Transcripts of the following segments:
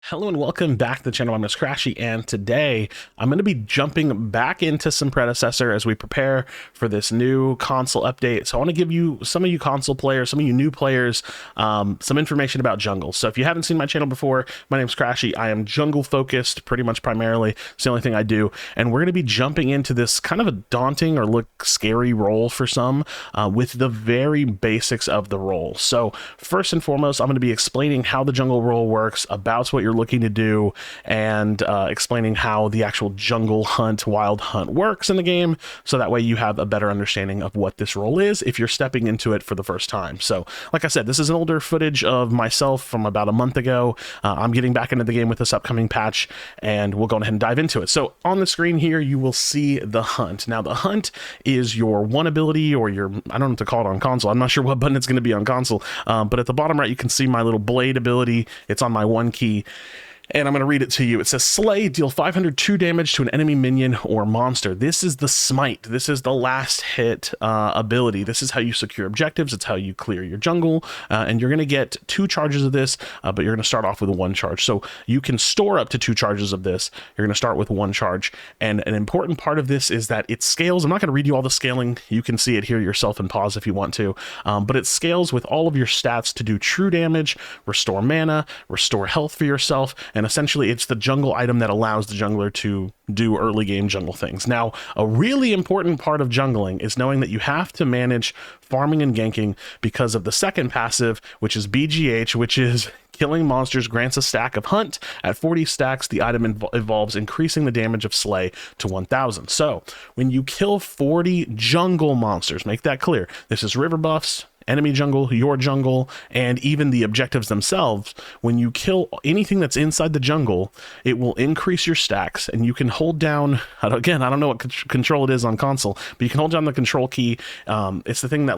Hello and welcome back to the channel. I'm Krashy, and today I'm going to be jumping back into some Predecessor as we prepare for this new console update. So I want to give you, some of you console players, some of you new players, some information about jungle. So if you haven't seen my channel before, my name's Krashy. I am jungle focused, pretty much primarily. It's the only thing I do. And we're going to be jumping into this kind of a daunting or look scary role for some with the very basics of the role. So first and foremost, I'm going to be explaining how the jungle role works, about what you're looking to do, and explaining how the actual jungle hunt, wild hunt works in the game, so that way you have a better understanding of what this role is if you're stepping into it for the first time. So like I said, this is an older footage of myself from about a month ago. I'm getting back into the game with this upcoming patch, and we'll go ahead and dive into it. So on the screen here you will see the hunt. Now the hunt is your one ability, or your, I don't know what to call it on console. I'm not sure what button it's going to be on console, but at the bottom right you can see my little blade ability. It's on my one key, and I'm going to read it to you. It says, Slay, deal 502 damage to an enemy minion or monster. This is the smite. This is the last hit ability. This is how you secure objectives. It's how you clear your jungle. And you're going to get 2 charges of this, but you're going to start off with 1 charge. So you can store up to 2 charges of this. You're going to start with 1 charge. And an important part of this is that it scales. I'm not going to read you all the scaling. You can see it here yourself and pause if you want to. But it scales with all of your stats to do true damage, restore mana, restore health for yourself, and essentially it's the jungle item that allows the jungler to do early game jungle things. Now, a really important part of jungling is knowing that you have to manage farming and ganking because of the second passive, which is BGH, which is killing monsters grants a stack of hunt. At 40 stacks, the item evolves, increasing the damage of Slay to 1000. So when you kill 40 jungle monsters, make that clear, this is river buffs, enemy jungle, your jungle, and even the objectives themselves. When you kill anything that's inside the jungle, it will increase your stacks, and you can hold down, again, I don't know what control it is on console, but you can hold down the control key. It's the thing that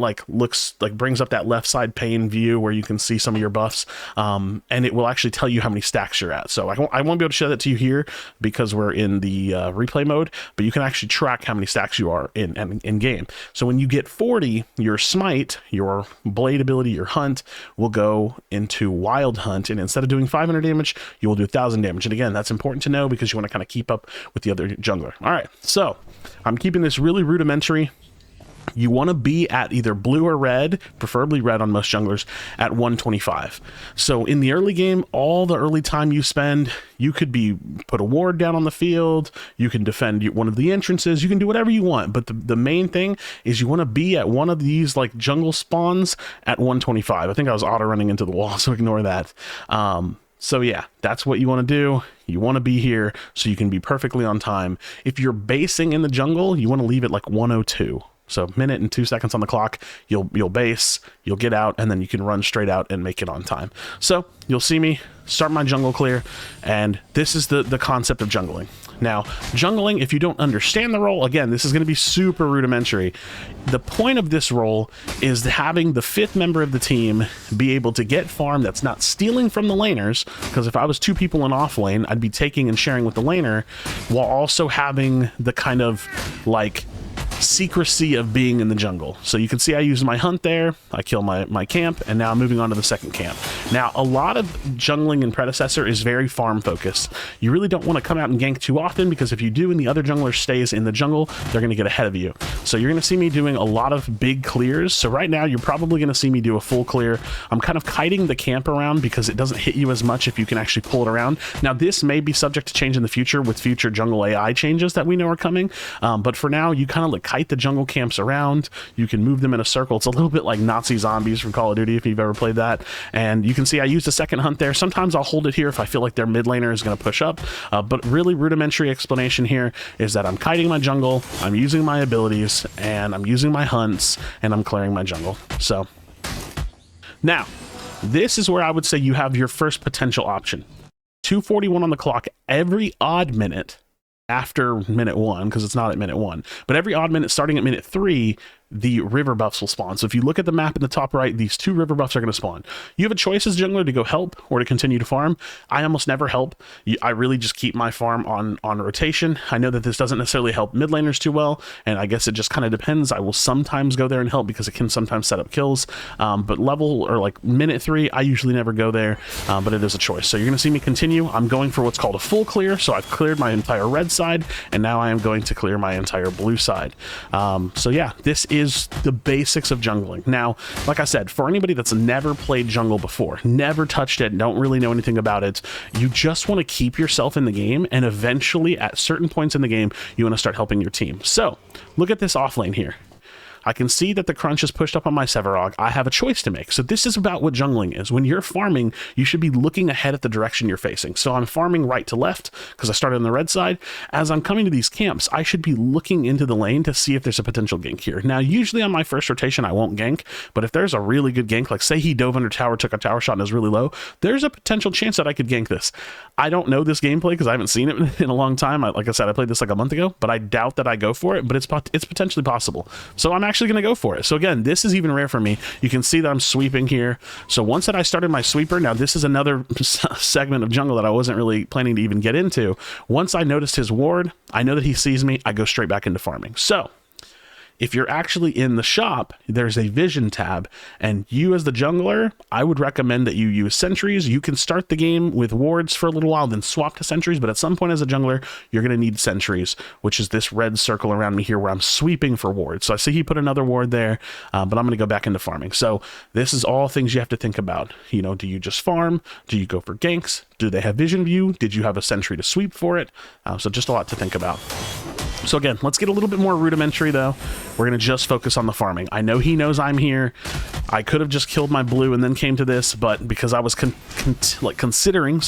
brings up that left side pane view where you can see some of your buffs, and it will actually tell you how many stacks you're at. So I won't be able to show that to you here because we're in the replay mode, but you can actually track how many stacks you are in game. So when you get 40, your smite, your blade ability, your hunt, will go into wild hunt, and instead of doing 500 damage, you will do 1000 damage. And again, that's important to know because you want to kind of keep up with the other jungler. All right, so I'm keeping this really rudimentary. You want to be at either blue or red, preferably red on most junglers, at 125. So in the early game, all the early time you spend, you could put a ward down on the field, you can defend one of the entrances, you can do whatever you want, but the main thing is you want to be at one of these like jungle spawns at 125. I think I was auto running into the wall, so ignore that. So yeah, that's what you want to do. You want to be here so you can be perfectly on time. If you're basing in the jungle, you want to leave it like 102. So minute and 2 seconds on the clock, you'll base, you'll get out, and then you can run straight out and make it on time. So you'll see me start my jungle clear, and this is the concept of jungling. Now, jungling, if you don't understand the role, again, this is going to be super rudimentary. The point of this role is having the 5th member of the team be able to get farm that's not stealing from the laners, because if I was 2 people in off lane, I'd be taking and sharing with the laner, while also having the kind of like secrecy of being in the jungle. So you can see I use my hunt there, I kill my camp, and now I'm moving on to the second camp. Now, a lot of jungling in Predecessor is very farm focused. You really don't want to come out and gank too often, because if you do and the other jungler stays in the jungle, they're going to get ahead of you. So you're going to see me doing a lot of big clears. So right now you're probably going to see me do a full clear. I'm kind of kiting the camp around because it doesn't hit you as much if you can actually pull it around. Now this may be subject to change in the future with future jungle AI changes that we know are coming, but for now you kind of like kite the jungle camps around. You can move them in a circle. It's a little bit like Nazi zombies from Call of Duty if you've ever played that. And you can see I used a second hunt there. Sometimes I'll hold it here if I feel like their mid laner is going to push up, but really rudimentary explanation here is that I'm kiting my jungle, I'm using my abilities, and I'm using my hunts, and I'm clearing my jungle. So now this is where I would say you have your first potential option. 241 on the clock every odd minute after minute 1, because it's not at minute 1, but every odd minute starting at minute 3, the river buffs will spawn. So if you look at the map in the top right, these 2 river buffs are going to spawn. You have a choice as jungler to go help or to continue to farm. I almost never help. I really just keep my farm on rotation. I know that this doesn't necessarily help mid laners too well, and I guess it just kind of depends. I will sometimes go there and help because it can sometimes set up kills, but level or like minute 3, I usually never go there, but it is a choice. So you're going to see me continue. I'm going for what's called a full clear, so I've cleared my entire red side, and now I am going to clear my entire blue side. So yeah, this is the basics of jungling. Now, like I said, for anybody that's never played jungle before, never touched it, don't really know anything about it, you just want to keep yourself in the game, and eventually at certain points in the game, you want to start helping your team. So look at this off lane here. I can see that the crunch is pushed up on my Sevarog. I have a choice to make. So this is about what jungling is. When you're farming, you should be looking ahead at the direction you're facing. So I'm farming right to left because I started on the red side. As I'm coming to these camps, I should be looking into the lane to see if there's a potential gank here. Now, usually on my first rotation, I won't gank, but if there's a really good gank, like say he dove under tower, took a tower shot and is really low, there's a potential chance that I could gank this. I don't know this gameplay because I haven't seen it in a long time. Like I said, I played this like a month ago, but I doubt that I go for it, but it's potentially possible. So I'm actually going to go for it. So again, this is even rare for me. You can see that I'm sweeping here. So once that I started my sweeper, now this is another segment of jungle that I wasn't really planning to even get into. Once I noticed his ward, I know that he sees me, I go straight back into farming. So if you're actually in the shop, there's a vision tab, and you as the jungler, I would recommend that you use sentries. You can start the game with wards for a little while, then swap to sentries, but at some point as a jungler, you're going to need sentries, which is this red circle around me here where I'm sweeping for wards. So I see he put another ward there, but I'm going to go back into farming. So this is all things you have to think about. You know, do you just farm? Do you go for ganks? Do they have vision view? Did you have a sentry to sweep for it? So just a lot to think about. So again, let's get a little bit more rudimentary though. We're going to just focus on the farming. I know he knows I'm here. I could have just killed my blue and then came to this, but because I was considering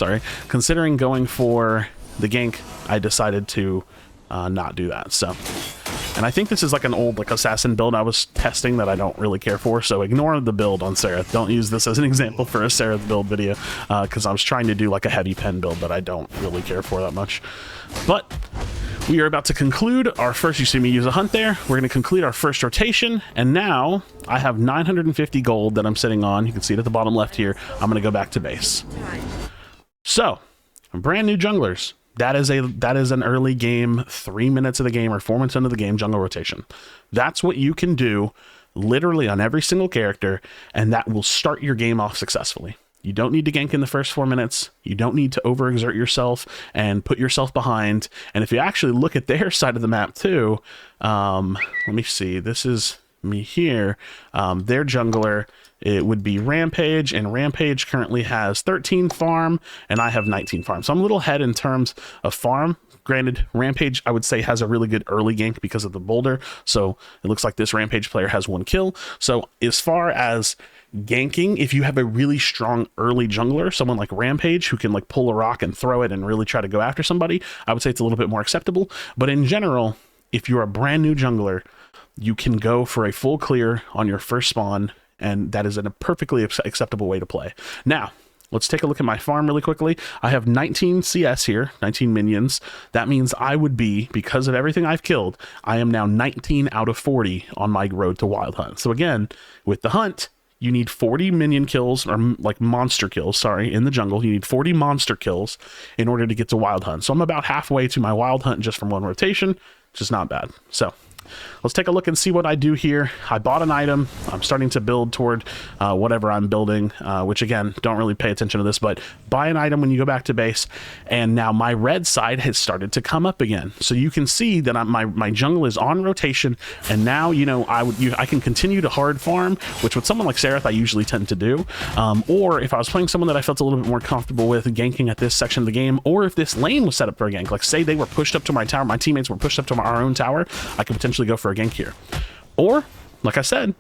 going for the gank, I decided to not do that. So, and I think this is like an old assassin build I was testing that I don't really care for, so ignore the build on Seraph. Don't use this as an example for a Seraph build video, because I was trying to do like a heavy pen build that I don't really care for that much. But we are about to conclude our first, you see me use a hunt there. We're going to conclude our first rotation, and now I have 950 gold that I'm sitting on. You can see it at the bottom left here. I'm going to go back to base. So, brand new junglers. That is an early game, 3 minutes of the game or 4 minutes into the game jungle rotation. That's what you can do literally on every single character, and that will start your game off successfully. You don't need to gank in the first 4 minutes. You don't need to overexert yourself and put yourself behind. And if you actually look at their side of the map too, let me see. This is me here. Their jungler, it would be Rampage, and Rampage currently has 13 farm, and I have 19 farm. So I'm a little ahead in terms of farm. Granted, Rampage, I would say, has a really good early gank because of the boulder. So it looks like this Rampage player has 1 kill. So as far as ganking, if you have a really strong early jungler, someone like Rampage who can like pull a rock and throw it and really try to go after somebody, I would say it's a little bit more acceptable. But in general, if you're a brand new jungler, you can go for a full clear on your first spawn, and that is a perfectly acceptable way to play. Now, let's take a look at my farm really quickly. I have 19 CS here, 19 minions. That means I would be, because of everything I've killed, I am now 19 out of 40 on my road to Wild Hunt. So again, with the hunt, you need 40 minion kills, or like monster kills, sorry, in the jungle. You need 40 monster kills in order to get to Wild Hunt. So I'm about halfway to my Wild Hunt just from 1 rotation, which is not bad. So let's take a look and see what I do here. I bought an item. I'm starting to build toward whatever I'm building, which again, don't really pay attention to this, but buy an item when you go back to base. And now my red side has started to come up again. So you can see that my jungle is on rotation. And now, you know, I can continue to hard farm, which with someone like Seraph, I usually tend to do. Or if I was playing someone that I felt a little bit more comfortable with ganking at this section of the game, or if this lane was set up for a gank, like say they were pushed up to my tower, my teammates were pushed up to our own tower, I could potentially go for a gank here. Or, like I said,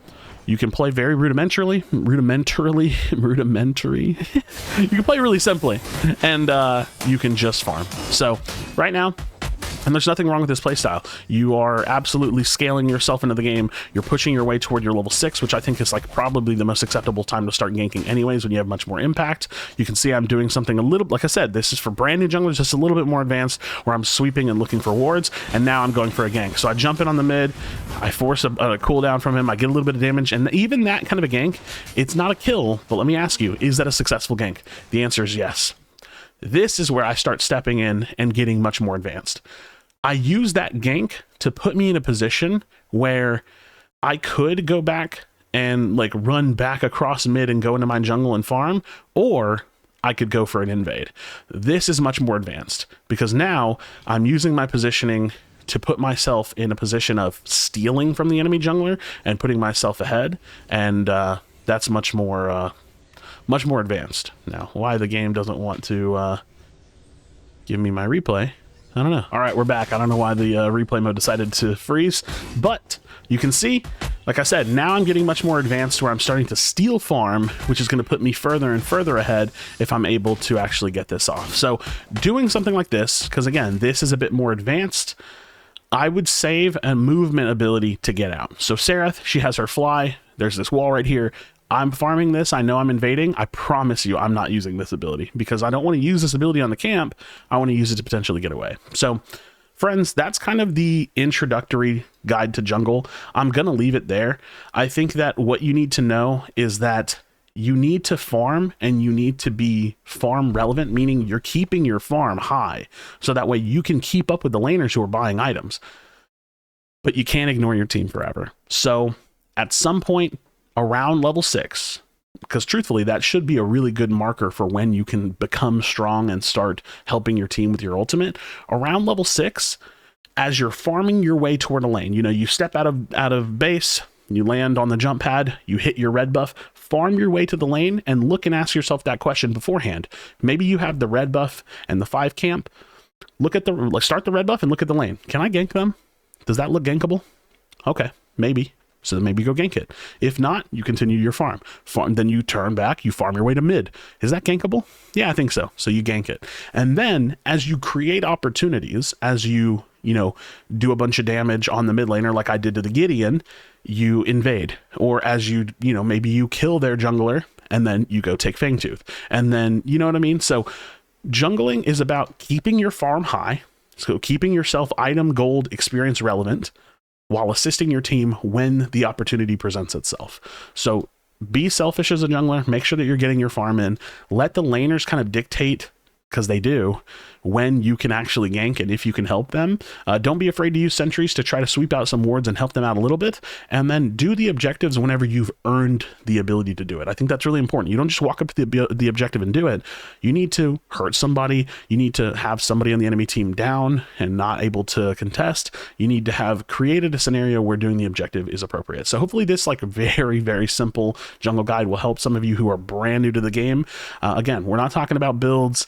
you can play very rudimentary. You can play really simply, and you can just farm. So right now, And there's nothing wrong with this playstyle. You are absolutely scaling yourself into the game. You're pushing your way toward your level 6, which I think is like probably the most acceptable time to start ganking anyways, when you have much more impact. You can see I'm doing something a little, like I said, this is for brand new junglers, just a little bit more advanced, where I'm sweeping and looking for wards, and now I'm going for a gank. So I jump in on the mid, I force a cooldown from him, I get a little bit of damage, and even that kind of a gank, it's not a kill, but let me ask you, is that a successful gank? The answer is yes. This is where I start stepping in and getting much more advanced. I use that gank to put me in a position where I could go back and like run back across mid and go into my jungle and farm, or I could go for an invade. This is much more advanced because now I'm using my positioning to put myself in a position of stealing from the enemy jungler and putting myself ahead, and that's much more advanced. Now, why the game doesn't want to give me my replay, I don't know. All right, we're back. I don't know why the replay mode decided to freeze, but you can see, like I said, now I'm getting much more advanced where I'm starting to steal farm, which is going to put me further and further ahead if I'm able to actually get this off. So doing something like this, because again, this is a bit more advanced, I would save a movement ability to get out. So Sereth, she has her fly. There's this wall right here. I'm farming this. I know I'm invading. I promise you I'm not using this ability because I don't want to use this ability on the camp. I want to use it to potentially get away. So friends, that's kind of the introductory guide to jungle. I'm going to leave it there. I think that what you need to know is that you need to farm and you need to be farm relevant, meaning you're keeping your farm high so that way you can keep up with the laners who are buying items. But you can't ignore your team forever. So at some point, around level 6, because truthfully that should be a really good marker for when you can become strong and start helping your team with your ultimate. Around level 6, as you're farming your way toward a lane, you know, you step out of base, you land on the jump pad, you hit your red buff, farm your way to the lane, and look and ask yourself that question beforehand. Maybe you have the red buff and the 5 camp. Look at start the red buff and look at the lane. Can I gank them? Does that look gankable? Okay, maybe. So then maybe go gank it. If not, you continue your farm. Then you turn back, you farm your way to mid. Is that gankable? Yeah, I think so. So you gank it. And then as you create opportunities, as you do a bunch of damage on the mid laner like I did to the Gideon, you invade. Or as maybe you kill their jungler and then you go take Fangtooth. And then, you know what I mean? So jungling is about keeping your farm high. So keeping yourself item, gold, experience relevant, while assisting your team when the opportunity presents itself. So be selfish as a jungler, make sure that you're getting your farm in, let the laners kind of dictate, because they do, when you can actually gank and if you can help them. Don't be afraid to use sentries to try to sweep out some wards and help them out a little bit, and then do the objectives whenever you've earned the ability to do it. I think that's really important. You don't just walk up to the objective and do it. You need to hurt somebody. You need to have somebody on the enemy team down and not able to contest. You need to have created a scenario where doing the objective is appropriate. So hopefully this very, very simple jungle guide will help some of you who are brand new to the game. Again, we're not talking about builds.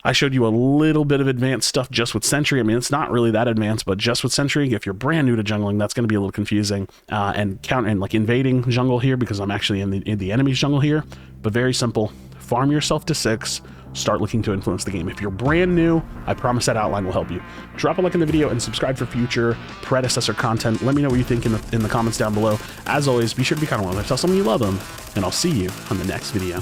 I showed you a little bit of advanced stuff just with Sentry. I mean, it's not really that advanced, but just with Sentry, if you're brand new to jungling, that's going to be a little confusing. And like invading jungle here, because I'm actually in the enemy's jungle here. But very simple. Farm yourself to 6. Start looking to influence the game. If you're brand new, I promise that outline will help you. Drop a like in the video and subscribe for future Predecessor content. Let me know what you think in the comments down below. As always, be sure to be kind of one. Tell someone you love them, and I'll see you on the next video.